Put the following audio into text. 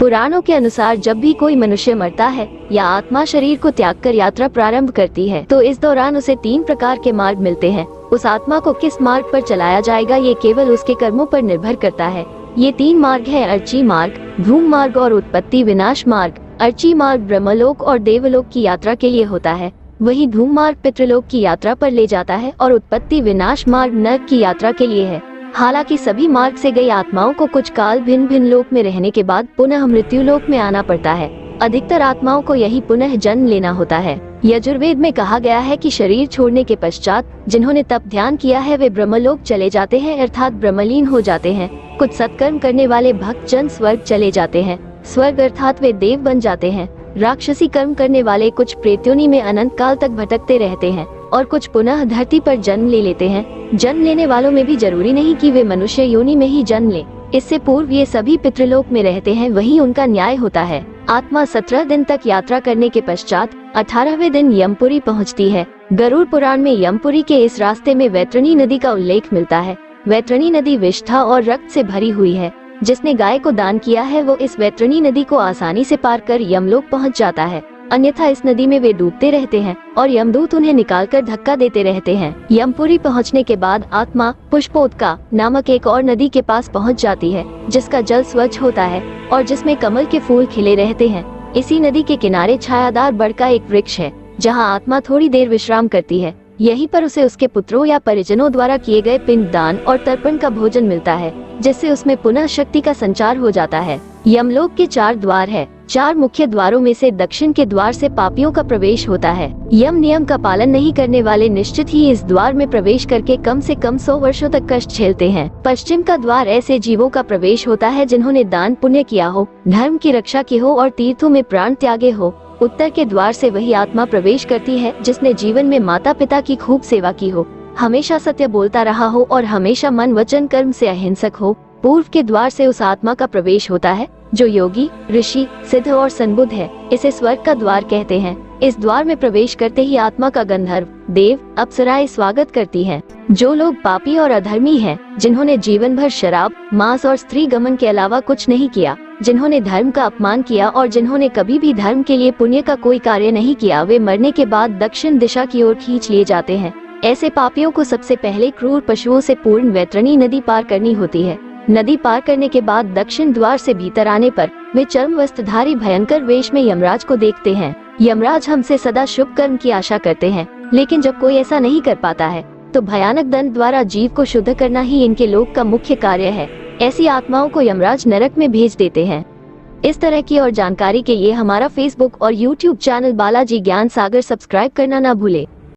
पुराणों के अनुसार जब भी कोई मनुष्य मरता है या आत्मा शरीर को त्याग कर यात्रा प्रारंभ करती है तो इस दौरान उसे 3 प्रकार के मार्ग मिलते हैं। उस आत्मा को किस मार्ग पर चलाया जाएगा ये केवल उसके कर्मों पर निर्भर करता है। ये 3 मार्ग है अर्ची मार्ग, धूम मार्ग और उत्पत्ति विनाश मार्ग। अर्ची मार्ग ब्रह्मलोक और देवलोक की यात्रा के लिए होता है, वही धूम मार्ग पितृलोक की यात्रा पर ले जाता है और उत्पत्ति विनाश मार्ग नरक की यात्रा के लिए है। हालांकि सभी मार्ग से गई आत्माओं को कुछ काल भिन्न भिन्न लोक में रहने के बाद पुनः मृत्यु लोक में आना पड़ता है। अधिकतर आत्माओं को यही पुनः जन्म लेना होता है। यजुर्वेद में कहा गया है कि शरीर छोड़ने के पश्चात जिन्होंने तप ध्यान किया है वे ब्रह्मलोक चले जाते हैं अर्थात ब्रह्मलीन हो जाते हैं। कुछ सत्कर्म करने वाले भक्त जन स्वर्ग चले जाते हैं, स्वर्ग अर्थात वे देव बन जाते हैं। राक्षसी कर्म करने वाले कुछ प्रेत्योनि में अनंत काल तक भटकते रहते हैं और कुछ पुनः धरती पर जन्म ले लेते हैं। जन्म लेने वालों में भी जरूरी नहीं कि वे मनुष्य योनि में ही जन्म ले, इससे पूर्व ये सभी पितृलोक में रहते हैं, वही उनका न्याय होता है। आत्मा 17 दिन तक यात्रा करने के पश्चात 18वें दिन यमपुरी पहुंचती है। गरुड़ पुराण में यमपुरी के इस रास्ते में वैतरणी नदी का उल्लेख मिलता है। वैतरणी नदी विष्ठा और रक्त से भरी हुई है। जिसने गाय को दान किया है वो इस वैतरणी नदी को आसानी से पार कर यमलोक पहुंच जाता है, अन्यथा इस नदी में वे डूबते रहते हैं और यमदूत उन्हें निकालकर धक्का देते रहते हैं। यमपुरी पहुंचने के बाद आत्मा पुष्पोदका नामक एक और नदी के पास पहुंच जाती है जिसका जल स्वच्छ होता है और जिसमें कमल के फूल खिले रहते हैं। इसी नदी के किनारे छायादार बड़ का एक वृक्ष है जहाँ आत्मा थोड़ी देर विश्राम करती है। यहीं पर उसे उसके पुत्रों या परिजनों द्वारा किए गए पिंड दान और तर्पण का भोजन मिलता है, जिससे उसमें पुनः शक्ति का संचार हो जाता है। यमलोक के 4 द्वार है। 4 मुख्य द्वारों में से दक्षिण के द्वार से पापियों का प्रवेश होता है। यम नियम का पालन नहीं करने वाले निश्चित ही इस द्वार में प्रवेश करके कम से कम 100 वर्षों तक कष्ट झेलते हैं। पश्चिम का द्वार ऐसे जीवों का प्रवेश होता है जिन्होंने दान पुण्य किया हो, धर्म की रक्षा की हो और तीर्थों में प्राण त्यागे हो। उत्तर के द्वार से वही आत्मा प्रवेश करती है जिसने जीवन में माता पिता की खूब सेवा की हो, हमेशा सत्य बोलता रहा हो और हमेशा मन वचन कर्म से अहिंसक हो। पूर्व के द्वार से उस आत्मा का प्रवेश होता है जो योगी, ऋषि, सिद्ध और सन्बुद्ध है। इसे स्वर्ग का द्वार कहते हैं। इस द्वार में प्रवेश करते ही आत्मा का गंधर्व, देव, अप्सराएं स्वागत करती हैं। जो लोग पापी और अधर्मी हैं, जिन्होंने जीवन भर शराब, मांस और स्त्री गमन के अलावा कुछ नहीं किया, जिन्होंने धर्म का अपमान किया और जिन्होंने कभी भी धर्म के लिए पुण्य का कोई कार्य नहीं किया, वे मरने के बाद दक्षिण दिशा की ओर खींच लिए जाते हैं। ऐसे पापियों को सबसे पहले क्रूर पशुओं से पूर्ण वैतरणी नदी पार करनी होती है। नदी पार करने के बाद दक्षिण द्वार से भीतर आने पर वे चर्म वस्त्रधारी भयंकर वेश में यमराज को देखते हैं। यमराज हमसे सदा शुभ कर्म की आशा करते हैं, लेकिन जब कोई ऐसा नहीं कर पाता है तो भयानक दंड द्वारा जीव को शुद्ध करना ही इनके लोक का मुख्य कार्य है। ऐसी आत्माओं को यमराज नरक में भेज देते हैं। इस तरह की और जानकारी के लिए हमारा फेसबुक और यूट्यूब चैनल बालाजी ज्ञान सागर सब्सक्राइब करना ना भूले।